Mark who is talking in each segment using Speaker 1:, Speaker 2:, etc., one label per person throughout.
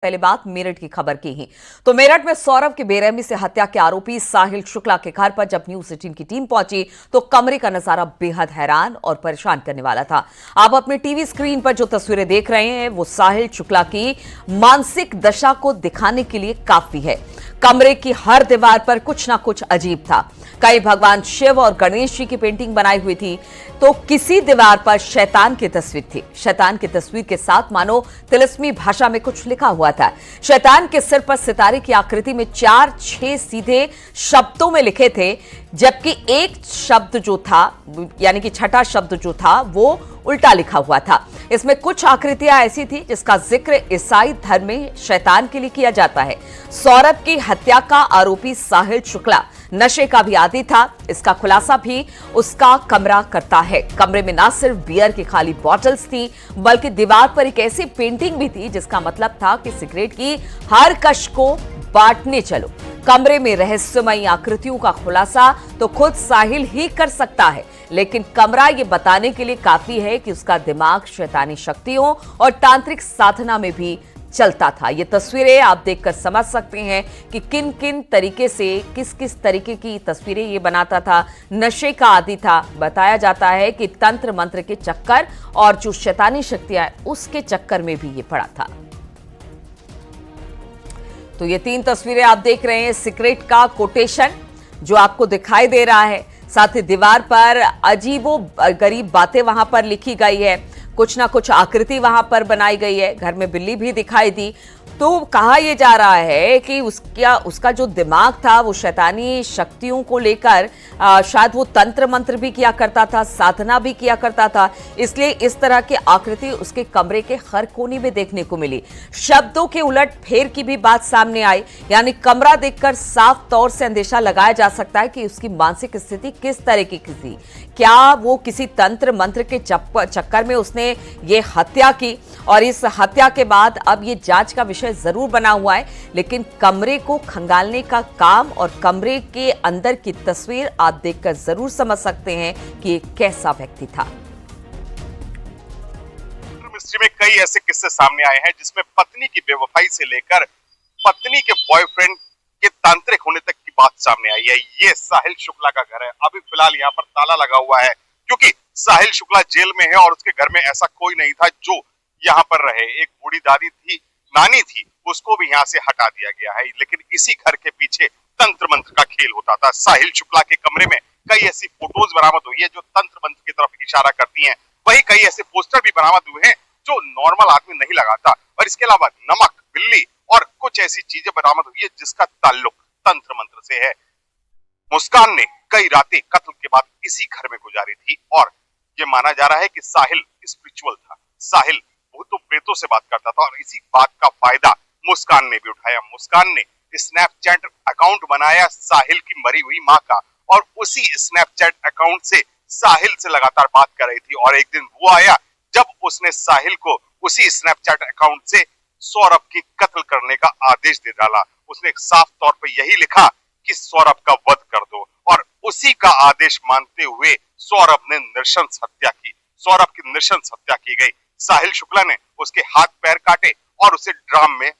Speaker 1: पहले बात मेरठ की खबर की ही तो मेरठ में सौरभ की बेरहमी से हत्या के आरोपी साहिल शुक्ला के घर पर जब न्यूज 18 की टीम पहुंची तो कमरे का नजारा बेहद हैरान और परेशान करने वाला था। आप अपने टीवी स्क्रीन पर जो तस्वीरें देख रहे हैं वो साहिल शुक्ला की मानसिक दशा को दिखाने के लिए काफी है। कमरे की हर दीवार पर कुछ ना कुछ अजीब था। कई भगवान शिव और गणेश जी की पेंटिंग बनाई हुई थी तो किसी दीवार पर शैतान की तस्वीर थी। शैतान की तस्वीर के साथ मानो तिलिस्मी भाषा में कुछ लिखा हुआ था। शैतान के सिर पर सितारे की आकृति में 4-6 सीधे शब्दों में लिखे थे, जबकि एक शब्द जो था यानी कि छठा शब्द जो था वो उल्टा लिखा हुआ था। इसमें कुछ आकृतियां ऐसी थी जिसका जिक्र ईसाई धर्म में शैतान के लिए किया जाता है। सौरभ की हत्या का आरोपी साहिल शुक्ला नशे का भी आदी था। इसका खुलासा भी उसका कमरा करता है। कमरे में न सिर्फ बियर की खाली बॉटल्स थी बल्कि दीवार पर एक ऐसी पेंटिंग भी थी जिसका मतलब था कि सिगरेट की हर कश को बांटने चलो। कमरे में रहस्यमयी आकृतियों का खुलासा तो खुद साहिल ही कर सकता है, लेकिन कमरा ये बताने के लिए काफी है कि उसका दिमाग शैतानी शक्तियों और तांत्रिक साधना में भी चलता था। ये तस्वीरें आप देखकर समझ सकते हैं कि किन किन तरीके से किस किस तरीके की तस्वीरें ये बनाता था। नशे का आदी था। बताया जाता है कि तंत्र मंत्र के चक्कर और जो शैतानी शक्तियां उसके चक्कर में भी ये पड़ा था। तो ये 3 तस्वीरें आप देख रहे हैं। सिगरेट का कोटेशन जो आपको दिखाई दे रहा है, साथ ही दीवार पर अजीबो गरीब बातें वहां पर लिखी गई है, कुछ ना कुछ आकृति वहां पर बनाई गई है। घर में बिल्ली भी दिखाई दी। तो कहा यह जा रहा है कि उसका जो दिमाग था वो शैतानी शक्तियों को लेकर शायद वो तंत्र मंत्र भी किया करता था, साधना भी किया करता था, इसलिए इस तरह की आकृति उसके कमरे के हर कोने में देखने को मिली। शब्दों के उलट फेर की भी बात सामने आई, यानी कमरा देखकर साफ तौर से अंदेशा लगाया जा सकता है कि उसकी मानसिक स्थिति किस तरह की थी। क्या वो किसी तंत्र मंत्र के चक्कर में उसने ये हत्या की, और इस हत्या के बाद अब ये जांच का विषय जरूर बना हुआ है, लेकिन कमरे को खंगालने का काम और कमरे के अंदर की तस्वीर आप देखकर जरूर समझ सकते हैं कि ये कैसा व्यक्ति था।
Speaker 2: मिस्ट्री में कई ऐसे किस्से सामने आए हैं जिसमें पत्नी की बेवफाई से लेकर पत्नी के बॉयफ्रेंड के तांत्रिक होने तक की बात सामने आई है। ये साहिल शुक्ला का घर है। अभी फिलहाल यहाँ पर ताला लगा हुआ है क्योंकि साहिल शुक्ला जेल में है और उसके घर में ऐसा कोई नहीं था जो यहाँ पर रहे। एक बूढ़ी दादी थी, नानी थी, उसको भी यहाँ से हटा दिया गया है। लेकिन इसी घर के पीछे तंत्र मंत्र का खेल होता था। साहिल शुक्ला के कमरे में कई ऐसी फोटोज बरामद हुई है जो तंत्र मंत्र की तरफ इशारा करती हैं। वही कई ऐसे पोस्टर भी बरामद हुए हैं जो नॉर्मल आदमी नहीं लगाता। और इसके अलावा नमक, बिल्ली और कुछ ऐसी चीजें बरामद हुई है जिसका ताल्लुक तंत्र मंत्र से है। मुस्कान ने कई रातें कत्ल के बाद इसी घर में गुजारी थी और ये माना जा रहा है कि साहिल स्पिरिचुअल था। साहिल भूतों प्रेतों से बात करता था और इसी बात का फायदा मुस्कान ने भी उठाया। मुस्कान ने स्नैपचैट अकाउंट बनाया साहिल की मरी हुई माँ का और उसी स्नैपचैट अकाउंट से साहिल से लगातार बात कर रही थी। और एक दिन वो आया जब उसने साहिल को उसी स्नैपचैट अकाउंट से सौरभ की कत्ल करने का आदेश दे डाला। उसने साफ तौर पर यही लिखा कि सौरभ का वध कर दो और उसी का आदेश मानते हुए सौरभ ने नृशंस हत्या की। सौरभ की नृशंस हत्या की गई। साहिल शुक्ला ने उसके हाथ पैर काटे और उसे ड्राम में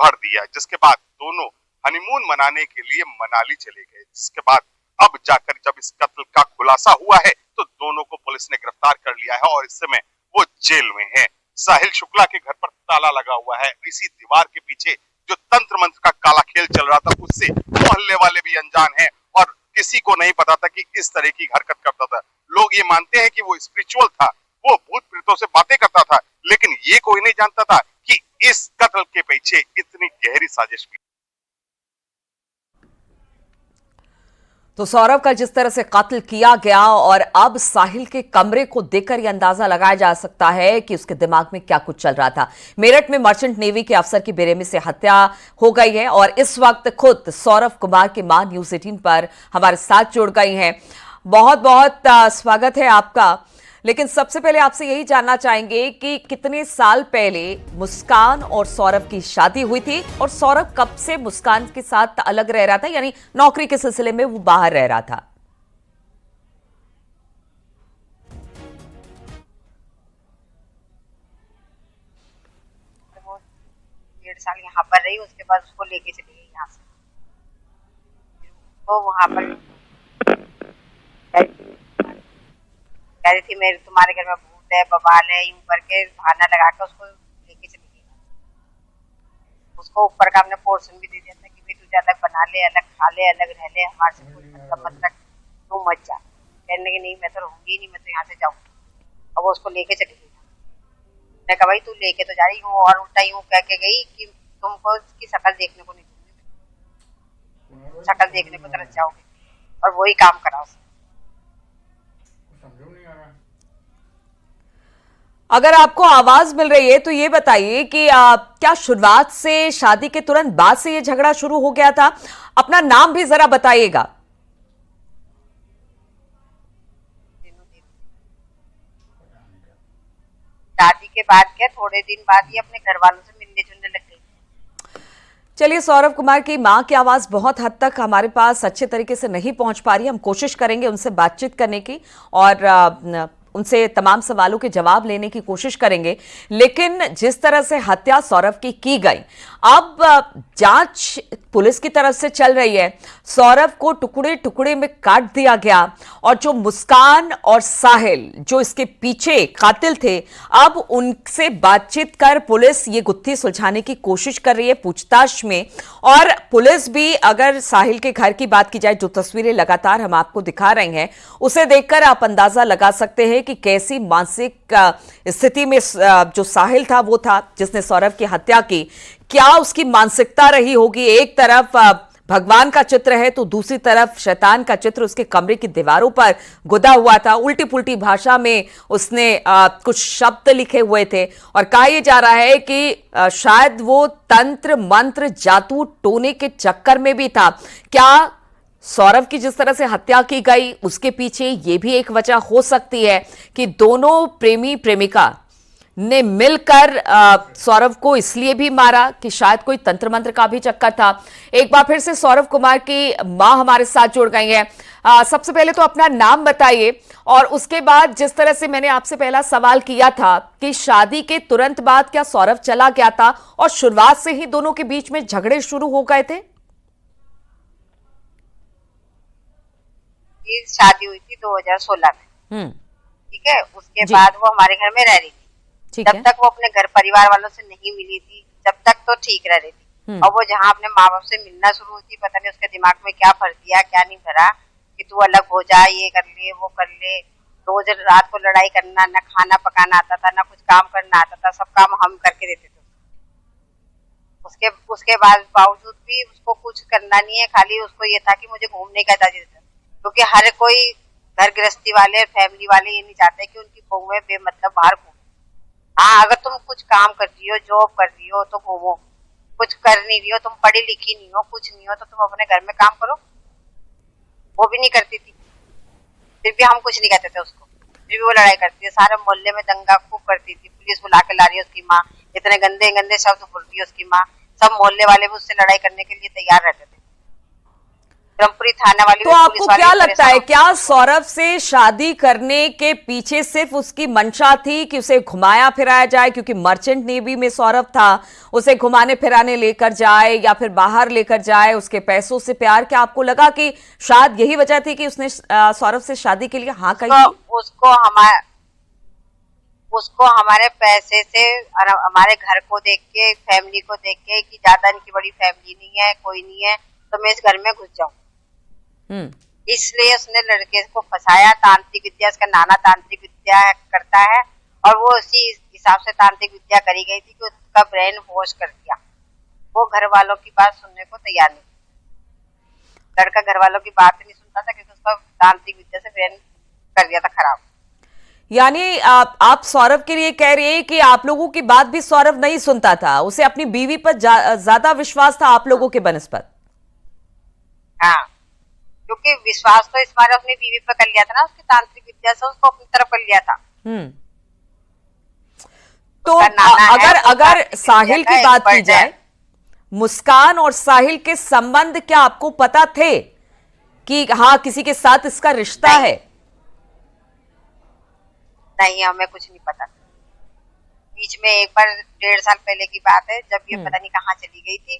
Speaker 2: भर दिया, जिसके बाद दोनों हनीमून मनाने के लिए मनाली चले गए। जिसके बाद अब जाकर जब इस कत्ल का खुलासा हुआ है तो दोनों को पुलिस ने गिरफ्तार कर लिया है और इस समय वो जेल में है। साहिल शुक्ला के घर पर ताला लगा हुआ है। इसी दीवार के पीछे जो तंत्र मंत्र का काला खेल चल रहा था उससे मोहल्ले वाले भी अनजान हैं और किसी को नहीं पता था कि इस तरह की हरकत करता था। लोग ये मानते हैं कि वो स्पिरिचुअल था, वो भूत प्रेतों से बातें करता था, लेकिन ये कोई नहीं जानता था कि इस कत्ल के पीछे इतनी गहरी साजिश भी।
Speaker 1: तो सौरभ का जिस तरह से कत्ल किया गया और अब साहिल के कमरे को देखकर यह अंदाजा लगाया जा सकता है कि उसके दिमाग में क्या कुछ चल रहा था। मेरठ में मर्चेंट नेवी के अफसर की बेरहमी से हत्या हो गई है और इस वक्त खुद सौरभ कुमार की मां न्यूज 18 पर हमारे साथ जुड़ गई हैं। बहुत बहुत स्वागत है आपका। लेकिन सबसे पहले आपसे यही जानना चाहेंगे कि कितने साल पहले मुस्कान और सौरभ की शादी हुई थी और सौरभ कब से मुस्कान के साथ अलग रह रहा था, यानी नौकरी के सिलसिले में वो बाहर रह रहा था?
Speaker 3: साल यहाँ पर रही, उसके बाद उसको लेके चली गई यहाँ से। वो वहाँ पर कह रही थी मेरे तुम्हारे घर में भूत है, बवाल है, यूं करके बहाना लगा के उसको लेके चली गई। उसको ऊपर का हमने पोर्शन भी दे दिया था कि भाई तुझे अलग बना ले, अलग खा ले, अलग रह ले, हमारे से कोई मतलब मत रख, तू मत जा। कहने की नहीं मैं तो रहूंगी नहीं, मैं तो यहाँ से जाऊंगी। और वो उसको लेके चली गई। मैं कहा भाई तू लेके तो जा रही हूँ, और उल्टा यूं कह के गई कि तुमको उसकी शक्ल देखने को नहीं दूंगी, शक्ल देखने को तरस जाओगे। और वही काम करा उसने।
Speaker 1: अगर आपको आवाज मिल रही है तो ये बताइए कि क्या शुरुआत से, शादी के तुरंत बाद से ये झगड़ा शुरू हो गया था? अपना नाम भी जरा बताइएगा।
Speaker 3: शादी के बाद क्या, थोड़े दिन बाद ही अपने घर वालों से मिलने जुलने लग गई।
Speaker 1: चलिए, सौरव कुमार की मां की आवाज बहुत हद तक हमारे पास अच्छे तरीके से नहीं पहुंच पा रही है। हम कोशिश करेंगे उनसे बातचीत करने की और उनसे तमाम सवालों के जवाब लेने की कोशिश करेंगे। लेकिन जिस तरह से हत्या सौरव की गई, अब जांच पुलिस की तरफ से चल रही है। सौरव को टुकड़े टुकड़े में काट दिया गया और जो मुस्कान और साहिल जो इसके पीछे कातिल थे, अब उनसे बातचीत कर पुलिस ये गुत्थी सुलझाने की कोशिश कर रही है पूछताछ में। और पुलिस भी, अगर साहिल के घर की बात की जाए, जो तस्वीरें लगातार हम आपको दिखा रहे हैं, उसे देखकर आप अंदाजा लगा सकते हैं कि कैसी मानसिक स्थिति में जो साहिल था, वो था जिसने सौरव की हत्या की। क्या उसकी मानसिकता रही होगी? एक तरफ भगवान का चित्र है तो दूसरी तरफ शैतान का चित्र उसके कमरे की दीवारों पर गुदा हुआ था। उल्टी पुल्टी भाषा में उसने कुछ शब्द लिखे हुए थे और कहा यह जा रहा है कि शायद वो तंत्र मंत्र जादू टोने के चक्कर में भी था। क्या सौरव की जिस तरह से हत्या की गई उसके पीछे ये भी एक वजह हो सकती है कि दोनों प्रेमी प्रेमिका ने मिलकर सौरव को इसलिए भी मारा कि शायद कोई तंत्र मंत्र का भी चक्कर था। एक बार फिर से सौरव कुमार की मां हमारे साथ जुड़ गई हैं। सबसे पहले तो अपना नाम बताइए और उसके बाद, जिस तरह से मैंने आपसे पहला सवाल किया था कि शादी के तुरंत बाद क्या सौरव चला गया था और शुरुआत से ही दोनों के बीच में झगड़े शुरू हो गए थे?
Speaker 3: शादी हुई थी 2016 में, ठीक है। उसके बाद वो हमारे घर में रह रही थी। जब तक वो अपने घर परिवार वालों से नहीं मिली थी, जब तक तो ठीक रह रही थी। और वो जहाँ अपने माँ बाप से मिलना शुरू हुई थी, पता नहीं उसके दिमाग में क्या भर दिया, क्या नहीं भरा कि तू अलग हो जा, ये कर ले, वो कर ले। रोज रात को लड़ाई करना, ना खाना पकाना आता था, ना कुछ काम करना आता था, सब काम हम करके देते थे। उसके बाद बावजूद भी उसको कुछ करना नहीं है, खाली उसको ये था कि मुझे घूमने का इजाजत, क्योंकि हर कोई घर गृहस्थी वाले, फैमिली वाले ये नहीं चाहते कि उनकी बहुएं बेमतलब बाहर घूमे। हाँ, अगर तुम कुछ काम कर रही हो, जॉब कर रही हो तो घूमो, कुछ कर नहीं रही हो, तुम पढ़ी लिखी नहीं हो, कुछ नहीं हो, तो तुम अपने घर में काम करो। वो भी नहीं करती थी, फिर भी हम कुछ नहीं कहते थे उसको, फिर भी वो लड़ाई करती है। सारे मोहल्ले में दंगा खूब करती थी, पुलिस बुला के ला रही है उसकी माँ, इतने गंदे गंदे शब्द बोल रही है उसकी माँ। सब मोहल्ले वाले भी उससे लड़ाई करने के लिए तैयार रहते थे। ब्रह्मपुरी थाना वाली।
Speaker 1: तो आपको क्या लगता है, क्या सौरव से शादी करने के पीछे सिर्फ उसकी मंशा थी कि उसे घुमाया फिराया जाए, क्योंकि मर्चेंट नेवी में सौरव था, उसे घुमाने फिराने लेकर जाए या फिर बाहर लेकर जाए, उसके पैसों से प्यार? क्या आपको लगा कि शायद यही वजह थी कि उसने सौरव से शादी के लिए हाँ कही?
Speaker 3: उसको हमारे पैसे से और हमारे घर को देख के, फैमिली को देख के कि ज्यादा इनकी बड़ी फैमिली नहीं है, कोई नहीं है, तो मैं इस घर में घुस जाऊं, इसलिए उसने लड़के को फंसाया। तांत्रिक विद्या, इसका नाना तांत्रिक विद्या करता है और वो उसी हिसाब से तांत्रिक विद्या करी गई थी कि उसका ब्रेन वॉश कर दिया। वो घर वालों की बात सुनने को तैयार नहीं। लड़का घर वालों की बात नहीं सुनता था क्योंकि उसका तांत्रिक विद्या से ब्रेन कर दिया था खराब।
Speaker 1: यानी आप सौरव के लिए कह रहे हैं कि आप लोगों की बात भी सौरव नहीं सुनता था, उसे अपनी बीवी पर ज्यादा विश्वास था आप लोगों के बनस्पत?
Speaker 3: हाँ, क्योंकि विश्वास तो इस बार अपनी बीवी पर कर लिया था ना, उसकी तांत्रिक विद्या से उसको अपनी तरफ कर लिया था।
Speaker 1: तो अगर साहिल की बात की जाए, मुस्कान और साहिल के संबंध क्या आपको पता थे कि हाँ किसी के साथ इसका रिश्ता है?
Speaker 3: नहीं, हमें कुछ नहीं पता। बीच में एक बार 1.5 साल पहले की बात है, जब ये
Speaker 1: हम्म।
Speaker 3: पता नहीं कहाँ चली गई थी,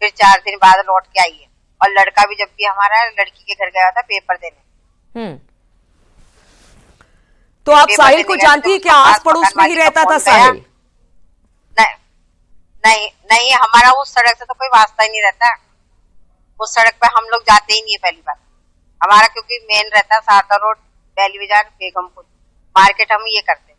Speaker 3: फिर 4 दिन बाद लौट के आई है। और लड़का भी जब भी हमारा लड़की के घर गया था पेपर देने,
Speaker 1: तो आप
Speaker 3: पेपर
Speaker 1: साहिल
Speaker 3: देने
Speaker 1: को
Speaker 3: गए थे,
Speaker 1: जानती
Speaker 3: तो
Speaker 1: है कि
Speaker 3: उसका
Speaker 1: आस
Speaker 3: पास
Speaker 1: पड़ोस
Speaker 3: मकान
Speaker 1: में ही
Speaker 3: मालिक का
Speaker 1: रहता था
Speaker 3: फोन गया।
Speaker 1: साहिल?
Speaker 3: नहीं नहीं नहीं, हमारा उस सड़क से तो कोई वास्ता ही नहीं रहता। उस सड़क पे हम लोग जाते ही नहीं है पहली बार हमारा, क्योंकि मेन रहता है सारदा रोड, बैली बाजार, बेगमपुर मार्केट। हम ये करते हैं,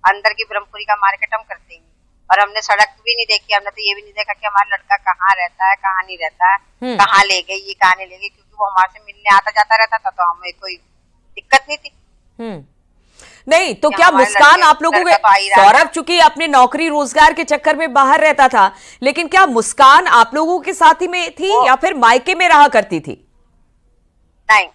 Speaker 3: अंदर की ब्रह्मपुरी का मार्केट हम करते ही नहीं। और हमने सड़क भी नहीं देखी, हमने तो ये भी नहीं देखा कि हमारा लड़का कहाँ रहता है, कहाँ नहीं रहता है, कहाँ ले गई, ये कहाँ नहीं ले गई, क्योंकि वो हमारे से मिलने आता जाता रहता था, तो हमें कोई दिक्कत नहीं थी।
Speaker 1: नहीं तो
Speaker 3: कि
Speaker 1: क्या
Speaker 3: हमारे
Speaker 1: मुस्कान
Speaker 3: लड़के-
Speaker 1: आप लोगों के,
Speaker 3: लड़का तो आ ही रहा है।
Speaker 1: सौरभ चूंकि अपने नौकरी रोजगार के चक्कर में बाहर रहता था, लेकिन क्या मुस्कान आप लोगों के साथ ही में थी या फिर मायके में रहा करती थी?
Speaker 3: नहीं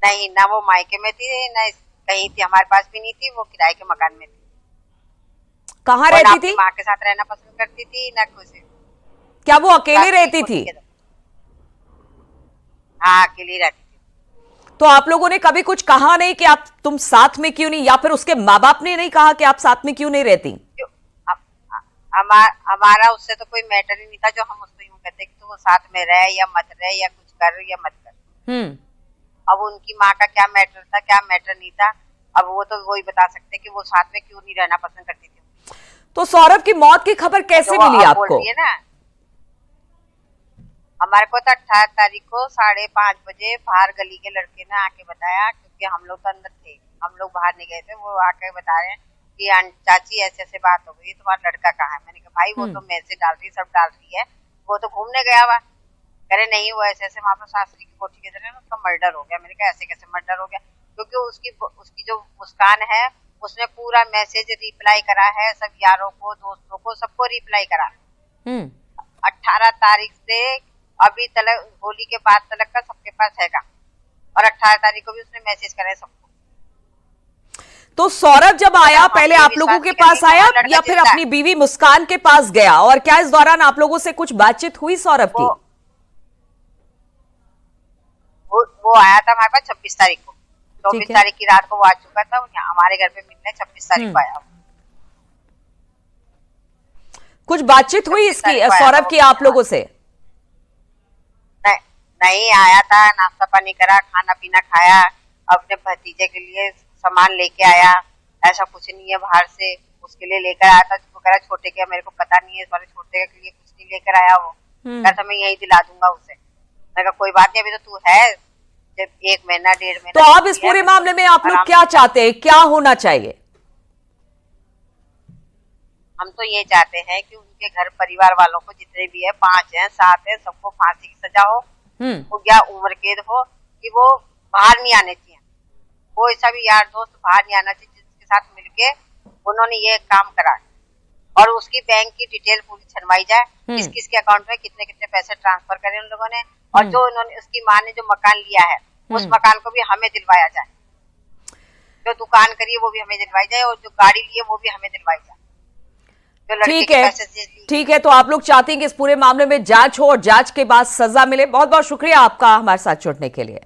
Speaker 3: नहीं, ना वो मायके में थी ना कहीं थी, हमारे पास भी नहीं थी। वो किराए के मकान में थी।
Speaker 1: कहाँ
Speaker 3: और ना
Speaker 1: रहती
Speaker 3: अपनी
Speaker 1: थी?
Speaker 3: माँ के साथ रहना पसंद करती थी, ना कुछ।
Speaker 1: क्या वो अकेले रहती थी?
Speaker 3: हाँ, अकेली रहती थी।
Speaker 1: तो आप लोगों ने कभी कुछ कहा नहीं कि आप तुम साथ में क्यों नहीं, या फिर उसके माँ बाप ने नहीं कहा कि आप साथ में क्यों नहीं रहती?
Speaker 3: क्यों? हमारा उससे तो कोई मैटर ही नहीं था, जो हम उसको यूं कहते कि तू वो साथ में रहे या मत रहे, या कुछ कर या मत कर। अब उनकी माँ का क्या मैटर था, क्या मैटर नहीं था, अब वो तो वही बता सकते कि वो साथ में क्यों नहीं रहना पसंद करती थी।
Speaker 1: तो सौरभ की मौत की खबर कैसे
Speaker 3: तो वो
Speaker 1: मिली
Speaker 3: अब
Speaker 1: आपको?
Speaker 3: बोल रही है ना, हमारे को तो 18 तारीख को 5:30 बजे बाहर गली के लड़के ने आके बताया, क्योंकि हम लोग तो अंदर थे, हम लोग बाहर नहीं गए थे। वो आके बता रहे हैं कि चाची ऐसे ऐसे बात हो गई, तुम्हारा लड़का कहाँ है? मैंने कहा भाई वो तो मैसेज डाल रही, सब डाल रही है, वो तो घूमने गया हुआ। कह रहे नहीं, वो ऐसे ऐसे वहां पर सासरी की कोठी के तरह उसका मर्डर हो गया। मैंने कहा ऐसे कैसे मर्डर हो गया? क्योंकि उसकी जो मुस्कान है, उसने पूरा मैसेज रिप्लाई करा है, सब यारों को, दोस्तों को, सबको रिप्लाई करा। 18 तारीख से अभी तक, होली के बाद तक का सबके पास हैगा, और 18 तारीख को भी उसने मैसेज करा है सबको।
Speaker 1: तो सौरभ जब आया
Speaker 3: हम
Speaker 1: पहले
Speaker 3: ये
Speaker 1: आप लोगों
Speaker 3: विश्वास
Speaker 1: के
Speaker 3: नहीं
Speaker 1: पास
Speaker 3: करते कि
Speaker 1: आया
Speaker 3: हमारा लड़का
Speaker 1: या फिर
Speaker 3: जिंदा है।
Speaker 1: अपनी बीवी मुस्कान के पास गया, और क्या इस दौरान आप लोगों से कुछ बातचीत हुई सौरभ की?
Speaker 3: वो आया था हमारे पास 26 तारीख को। 24
Speaker 1: है।
Speaker 3: तारीख की रात को वो आ चुका था, वो यहाँ हमारे घर पे मिलने 26 तारीख को आया।
Speaker 1: कुछ बातचीत हुई इसकी
Speaker 3: तारीख को आया
Speaker 1: सौरभ
Speaker 3: था
Speaker 1: की
Speaker 3: वो।
Speaker 1: आप लोगों से?
Speaker 3: नहीं आया था, नाश्ता पानी करा, खाना पीना खाया, अपने भतीजे के लिए सामान लेके आया। ऐसा कुछ नहीं है बाहर से उसके लिए लेकर आया था। वो कह रहा छोटे के मेरे को पता नहीं है, इस बार छोटे के लिए कुछ नहीं लेकर आया। वो कहा था मैं यही दिला दूंगा उसे। मैं कहा कोई बात नहीं, अभी तो तू है, जब 1 महीना 1.5 महीना।
Speaker 1: तो अब इस पूरे मामले में आप लोग क्या चाहते हैं, क्या होना चाहिए?
Speaker 3: हम तो ये चाहते हैं कि उनके घर परिवार वालों को, जितने भी है, 5 हैं 7 हैं, सबको फांसी की सजा हो, या उम्र कैद हो, कि वो बाहर नहीं आने चाहिए। कोई सा भी यार दोस्त बाहर नहीं आना चाहिए जिसके साथ मिलके उन्होंने ये काम करा। और उसकी बैंक की डिटेल पूरी छनवाई जाए, किस किस के अकाउंट में कितने कितने पैसे ट्रांसफर करे उन लोगों ने, और जो उन्होंने, उसकी माँ ने जो मकान लिया है, उस मकान को भी हमें दिलवाया जाए। जो दुकान करी है वो भी हमें दिलवाई जाए, और जो गाड़ी ली है वो भी हमें दिलवाई जाए।
Speaker 1: ठीक है, ठीक है। तो आप लोग चाहते हैं कि इस पूरे मामले में जांच हो और जांच के बाद सजा मिले। बहुत बहुत शुक्रिया आपका हमारे साथ जुड़ने के लिए।